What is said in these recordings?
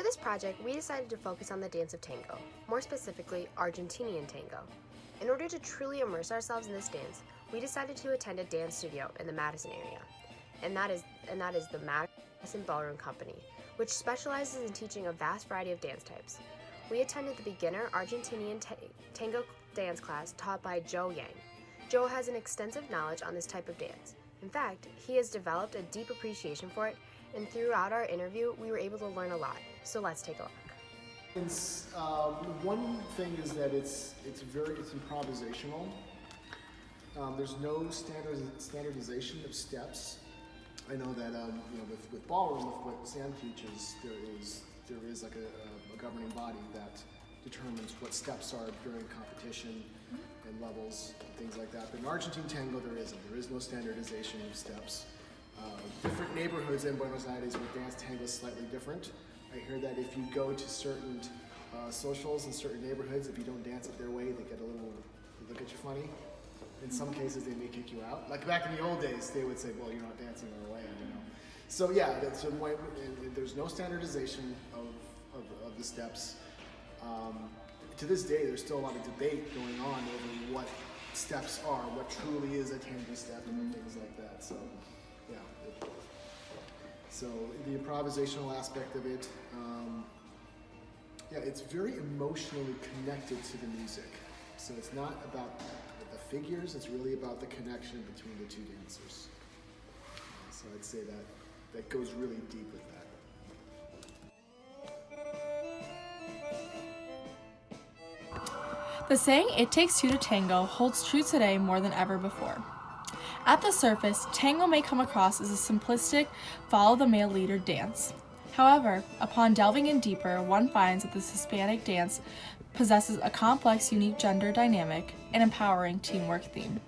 For this project, we decided to focus on the dance of tango, more specifically Argentinian tango. In order to truly immerse ourselves in this dance, we decided to attend a dance studio in the Madison area, and that is the Madison Ballroom Company, which specializes in teaching a vast variety of dance types. We attended the beginner Argentinian tango dance class taught by Joe Yang. Joe has an extensive knowledge on this type of dance. In fact, he has developed a deep appreciation for it, and throughout our interview, we were able to learn a lot. So let's take a look. One thing is that it's improvisational. There's no standardization of steps. I know that with ballroom, with what Sam teaches, there is like a governing body that determines what steps are during competition and levels, and things like that. But in Argentine tango, there isn't. There is no standardization of steps. Different neighborhoods in Buenos Aires will dance tango slightly different. I hear that if you go to certain socials in certain neighborhoods, if you don't dance it their way, they look at you funny. In some cases, they may kick you out. Like back in the old days, they would say, well, you're not dancing our way, you know. So yeah, there's no standardization of the steps. To this day, there's still a lot of debate going on over what steps are, what truly is a tango step, and things like that. So, yeah. So the improvisational aspect of it, it's very emotionally connected to the music. So it's not about the figures; it's really about the connection between the two dancers. So I'd say that goes really deep with that. The saying, "It takes two to tango," holds true today more than ever before. At the surface, tango may come across as a simplistic, follow-the-male leader dance. However, upon delving in deeper, one finds that this Hispanic dance possesses a complex, unique gender dynamic and empowering teamwork theme.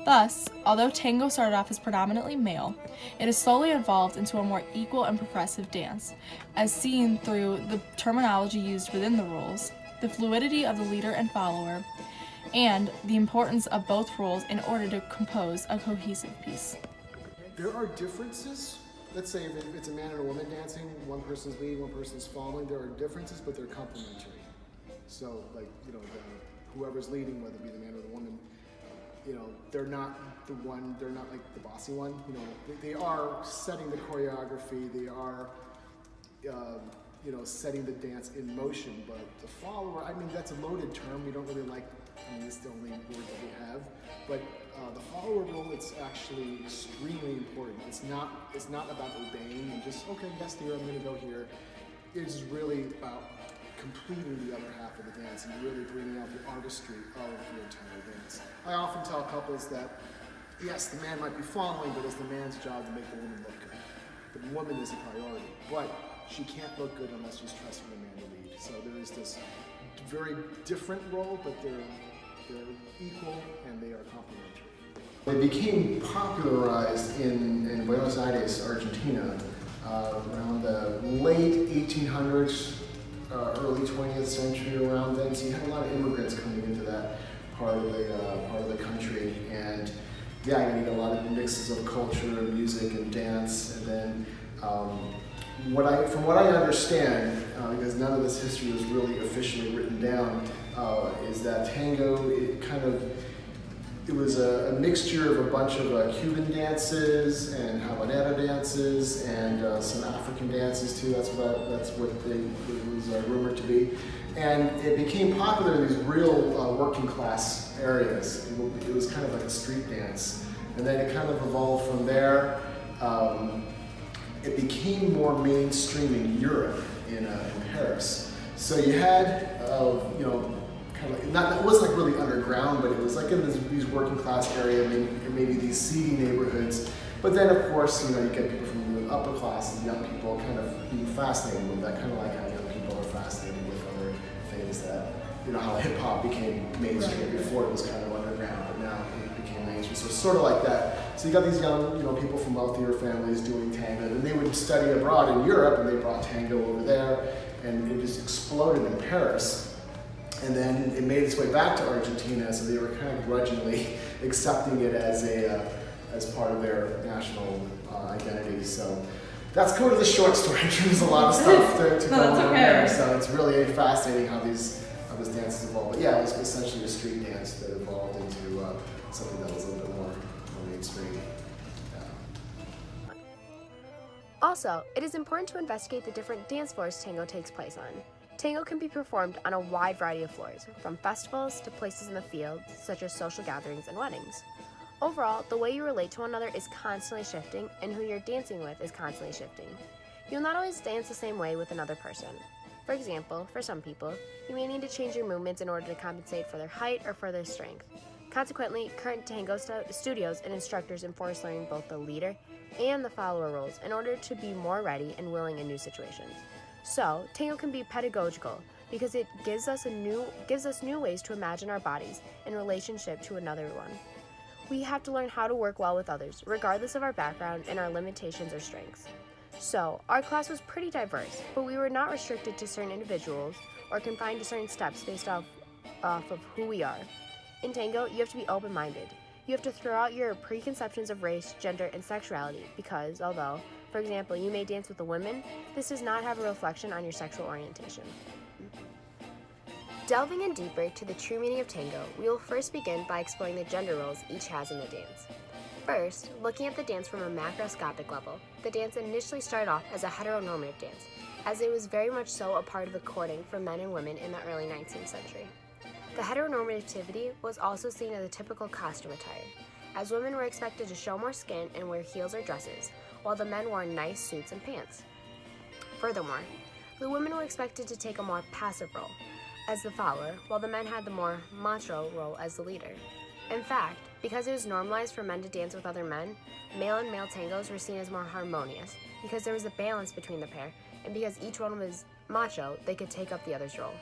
Thus, although tango started off as predominantly male, it has slowly evolved into a more equal and progressive dance, as seen through the terminology used within the rules, the fluidity of the leader and follower, and the importance of both roles in order to compose a cohesive piece. There are differences. Let's say if it's a man and a woman dancing, one person's leading, one person's following. There are differences, but they're complementary. So, like, whoever's leading, whether it be the man or the woman, they're not like the bossy one. They are setting the choreography. They are, setting the dance in motion. But the follower, that's a loaded term. We don't really like. It's the only word that we have. But the follower role, it's actually extremely important. It's not about obeying and just, okay, yes, dear, I'm going to go here. It's really about completing the other half of the dance and really bringing out the artistry of the entire dance. I often tell couples that, yes, the man might be following, but it's the man's job to make the woman look good. The woman is a priority, but she can't look good unless she's trusting the man to lead. So there is this very different role, but they're equal and they are complementary. It became popularized in Buenos Aires, Argentina, around the late 1800s, early 20th century, around then. So you had a lot of immigrants coming into that part of the country, and you need a lot of mixes of culture, music, and dance. And then, from what I understand, because none of this history was really officially written down, is that tango, it was a mixture of a bunch of Cuban dances and habanera dances and some African dances too. That's what it was rumored to be. And it became popular in these real working class areas. It was kind of like a street dance. And then it kind of evolved from there. It became more mainstream in Europe, in Paris. So you had, it wasn't like really underground, but it was like in these working class areas, maybe these seedy neighborhoods. But then, of course, you get people from the upper class and young people kind of being fascinated with that, kind of like how young people are fascinated with other things that, how hip hop became mainstream. Before it was kind of underground, but now it became mainstream. So it's sort of like that. So you got these young, people from wealthier families doing tango, and they would study abroad in Europe, and they brought tango over there, and it just exploded in Paris. And then it made its way back to Argentina, so they were kind of grudgingly accepting it as part of their national identity. So that's kind of the short story. There's a lot of stuff to go that's on okay. there, so it's really fascinating how this dance has evolved. But yeah, it was essentially a street dance that evolved into something that was a little bit more mainstream. Also, it is important to investigate the different dance floors tango takes place on. Tango can be performed on a wide variety of floors, from festivals to places in the field, such as social gatherings and weddings. Overall, the way you relate to one another is constantly shifting, and who you're dancing with is constantly shifting. You'll not always dance the same way with another person. For example, for some people, you may need to change your movements in order to compensate for their height or for their strength. Consequently, current tango studios and instructors enforce learning both the leader and the follower roles in order to be more ready and willing in new situations. So, tango can be pedagogical because it gives us new ways to imagine our bodies in relationship to another one. We have to learn how to work well with others, regardless of our background and our limitations or strengths. So, our class was pretty diverse, but we were not restricted to certain individuals or confined to certain steps based off of who we are. In tango, you have to be open-minded. You have to throw out your preconceptions of race, gender, and sexuality because, although, for example, you may dance with a woman, this does not have a reflection on your sexual orientation. Delving in deeper to the true meaning of tango, we will first begin by exploring the gender roles each has in the dance. First, looking at the dance from a macroscopic level, the dance initially started off as a heteronormative dance, as it was very much so a part of the courting for men and women in the early 19th century. The heteronormativity was also seen as a typical costume attire, as women were expected to show more skin and wear heels or dresses, while the men wore nice suits and pants. Furthermore, the women were expected to take a more passive role, as the follower, while the men had the more macho role as the leader. In fact, because it was normalized for men to dance with other men, male and male tangos were seen as more harmonious, because there was a balance between the pair, and because each one was macho, they could take up the other's role.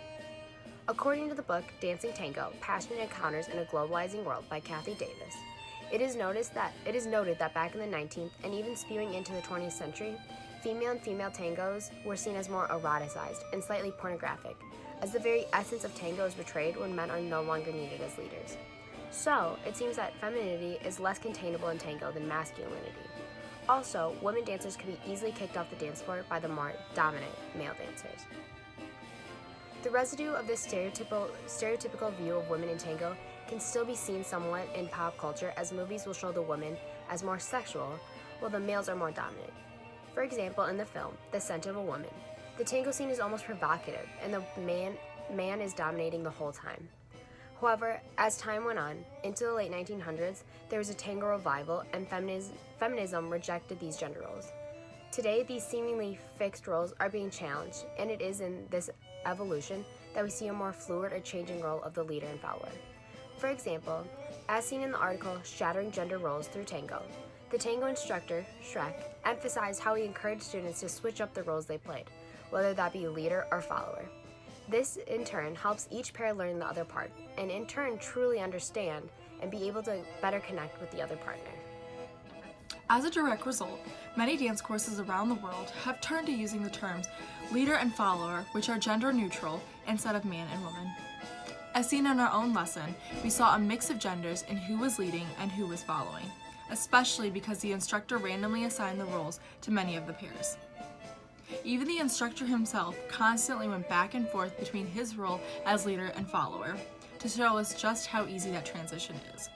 According to the book Dancing Tango, Passionate Encounters in a Globalizing World by Kathy Davis, it is noted that back in the 19th and even spewing into the 20th century, female and female tangos were seen as more eroticized and slightly pornographic, as the very essence of tango is betrayed when men are no longer needed as leaders. So, it seems that femininity is less containable in tango than masculinity. Also, women dancers can be easily kicked off the dance floor by the more dominant male dancers. The residue of this stereotypical view of women in tango can still be seen somewhat in pop culture, as movies will show the women as more sexual, while the males are more dominant. For example, in the film The Scent of a Woman, the tango scene is almost provocative, and the man is dominating the whole time. However, as time went on, into the late 1900s, there was a tango revival, and feminism rejected these gender roles. Today, these seemingly fixed roles are being challenged, and it is in this evolution that we see a more fluid or changing role of the leader and follower. For example, as seen in the article Shattering Gender Roles Through Tango, the tango instructor, Shrek, emphasized how he encouraged students to switch up the roles they played, whether that be leader or follower. This, in turn, helps each pair learn the other part, and in turn truly understand and be able to better connect with the other partner. As a direct result, many dance courses around the world have turned to using the terms leader and follower, which are gender neutral, instead of man and woman. As seen in our own lesson, we saw a mix of genders in who was leading and who was following, especially because the instructor randomly assigned the roles to many of the pairs. Even the instructor himself constantly went back and forth between his role as leader and follower to show us just how easy that transition is.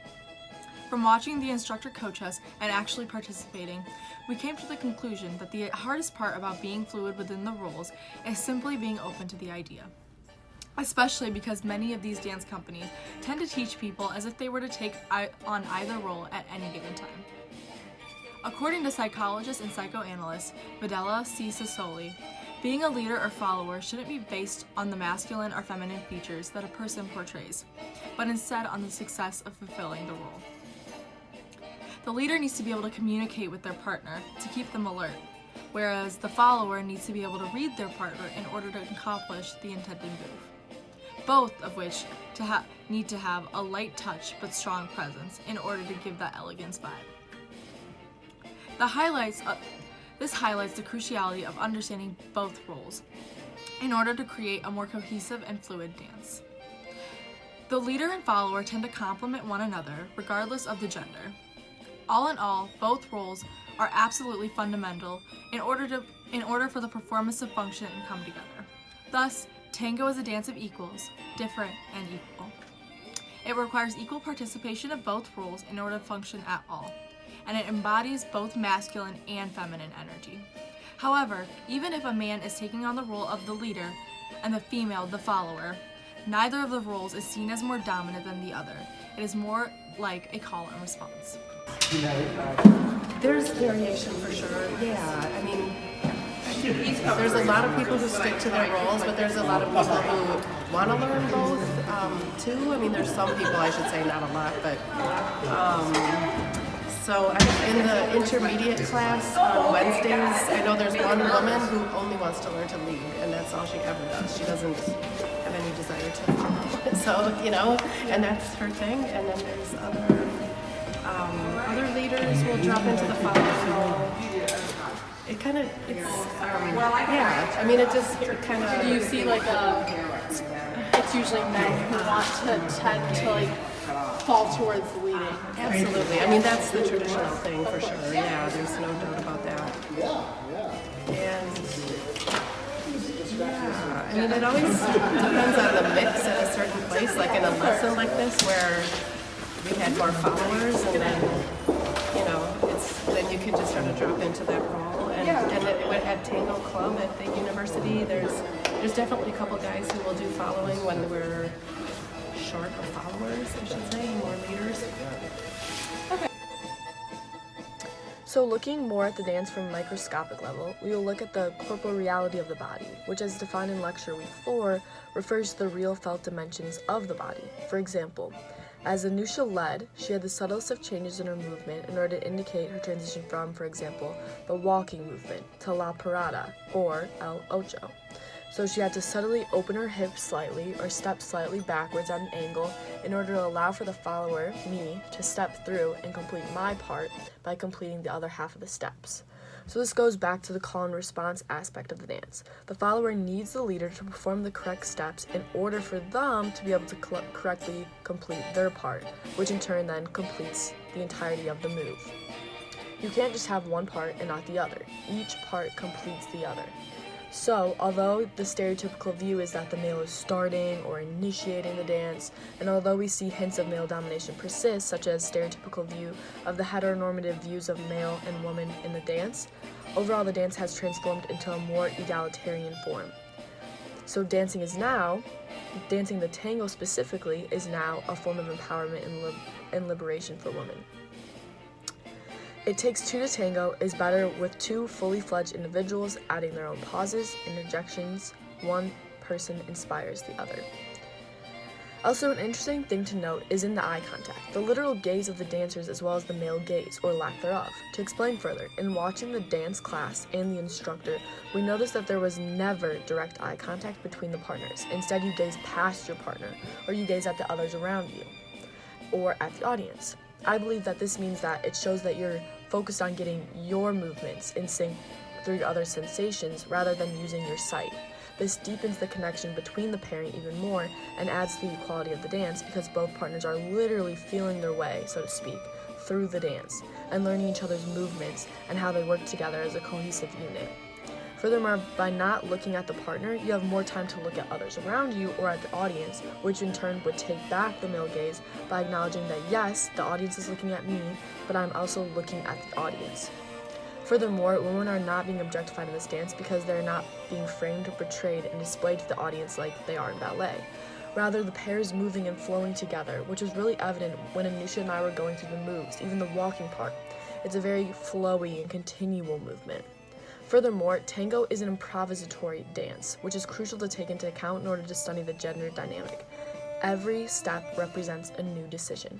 From watching the instructor coach us and actually participating, we came to the conclusion that the hardest part about being fluid within the roles is simply being open to the idea. Especially because many of these dance companies tend to teach people as if they were to take on either role at any given time. According to psychologist and psychoanalyst Videla C. Sassoli, being a leader or follower shouldn't be based on the masculine or feminine features that a person portrays, but instead on the success of fulfilling the role. The leader needs to be able to communicate with their partner to keep them alert, whereas the follower needs to be able to read their partner in order to accomplish the intended move. Both of which need to have a light touch but strong presence in order to give that elegance vibe. This highlights the cruciality of understanding both roles in order to create a more cohesive and fluid dance. The leader and follower tend to complement one another regardless of the gender. All in all, both roles are absolutely fundamental in order for the performance to function and come together. Thus, tango is a dance of equals, different and equal. It requires equal participation of both roles in order to function at all, and it embodies both masculine and feminine energy. However, even if a man is taking on the role of the leader and the female the follower, neither of the roles is seen as more dominant than the other. It is more like a call and response. There's variation for sure, yeah. I mean, there's a lot of people who stick to their roles, but there's a lot of people who want to learn both too. I mean, there's some people, I should say, not a lot, but so I'm in the intermediate class on Wednesdays. I know there's one woman who only wants to learn to lead, and that's all she ever does. She doesn't have any desire to follow. So, you know, and that's her thing. And then there's other leaders will drop into the following role. It kind of, yeah. I mean, it kind of. Do you see like it's usually men who want to tend to like fall towards leading? Absolutely. I mean, that's the traditional thing for sure. Yeah, there's no doubt about that. And yeah, I mean, it always depends on the mix at a certain place. Like in a lesson like this, where we had more followers, and then you know, then you can just sort of drop into that role. And at Tango Club at the university, there's definitely a couple guys who will do following when we're short of followers, I should say, more leaders. Okay. So looking more at the dance from a microscopic level, we will look at the corporeality of the body, which as defined in lecture week 4, refers to the real felt dimensions of the body. For example, as Anusha led, she had the subtlest of changes in her movement in order to indicate her transition from, for example, the walking movement to la parada, or el ocho. So she had to subtly open her hips slightly or step slightly backwards at an angle in order to allow for the follower, me, to step through and complete my part by completing the other half of the steps. So this goes back to the call and response aspect of the dance. The follower needs the leader to perform the correct steps in order for them to be able to correctly complete their part, which in turn then completes the entirety of the move. You can't just have one part and not the other. Each part completes the other. So, although the stereotypical view is that the male is starting or initiating the dance, and although we see hints of male domination persist, such as stereotypical view of the heteronormative views of male and woman in the dance, overall the dance has transformed into a more egalitarian form. So dancing the tango specifically, is now a form of empowerment and liberation for women. It Takes Two to Tango is better with two fully fledged individuals adding their own pauses, interjections. One person inspires the other. Also, an interesting thing to note is in the eye contact, the literal gaze of the dancers as well as the male gaze, or lack thereof. To explain further, in watching the dance class and the instructor, we noticed that there was never direct eye contact between the partners. Instead, you gaze past your partner, or you gaze at the others around you, or at the audience. I believe that this means that it shows that you're focused on getting your movements in sync through your other sensations rather than using your sight. This deepens the connection between the pairing even more and adds to the equality of the dance because both partners are literally feeling their way, so to speak, through the dance and learning each other's movements and how they work together as a cohesive unit. Furthermore, by not looking at the partner, you have more time to look at others around you or at the audience, which in turn would take back the male gaze by acknowledging that yes, the audience is looking at me, but I'm also looking at the audience. Furthermore, women are not being objectified in this dance because they're not being framed or portrayed and displayed to the audience like they are in ballet. Rather, the pair is moving and flowing together, which was really evident when Anusha and I were going through the moves, even the walking part. It's a very flowy and continual movement. Furthermore, tango is an improvisatory dance, which is crucial to take into account in order to study the gender dynamic. Every step represents a new decision.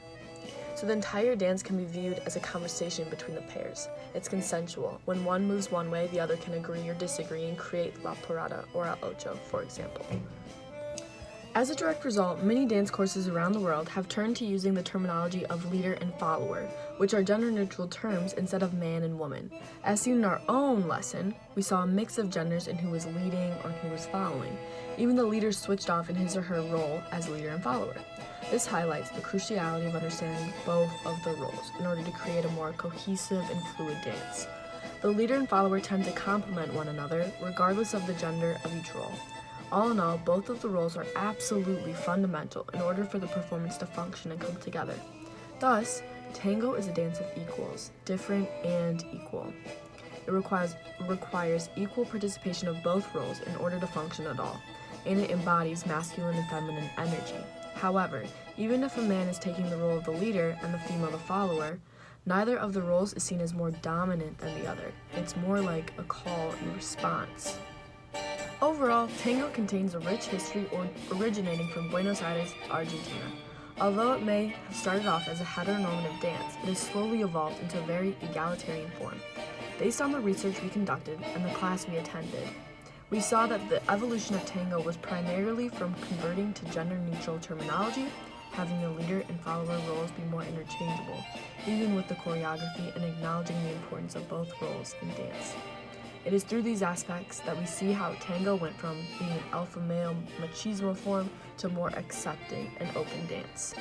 So the entire dance can be viewed as a conversation between the pairs. It's consensual. When one moves one way, the other can agree or disagree and create la parada or el ocho, for example. As a direct result, many dance courses around the world have turned to using the terminology of leader and follower, which are gender-neutral terms instead of man and woman. As seen in our own lesson, we saw a mix of genders in who was leading or who was following. Even the leader switched off in his or her role as leader and follower. This highlights the cruciality of understanding both of the roles in order to create a more cohesive and fluid dance. The leader and follower tend to complement one another, regardless of the gender of each role. All in all, both of the roles are absolutely fundamental in order for the performance to function and come together. Thus, tango is a dance of equals, different and equal. It requires equal participation of both roles in order to function at all, and it embodies masculine and feminine energy. However, even if a man is taking the role of the leader and the female the follower, neither of the roles is seen as more dominant than the other. It's more like a call and response. Overall, tango contains a rich history originating from Buenos Aires, Argentina. Although it may have started off as a heteronormative dance, it has slowly evolved into a very egalitarian form. Based on the research we conducted and the class we attended, we saw that the evolution of tango was primarily from converting to gender-neutral terminology, having the leader and follower roles be more interchangeable, even with the choreography, and acknowledging the importance of both roles in dance. It is through these aspects that we see how tango went from being an alpha male machismo form to more accepting and open dance.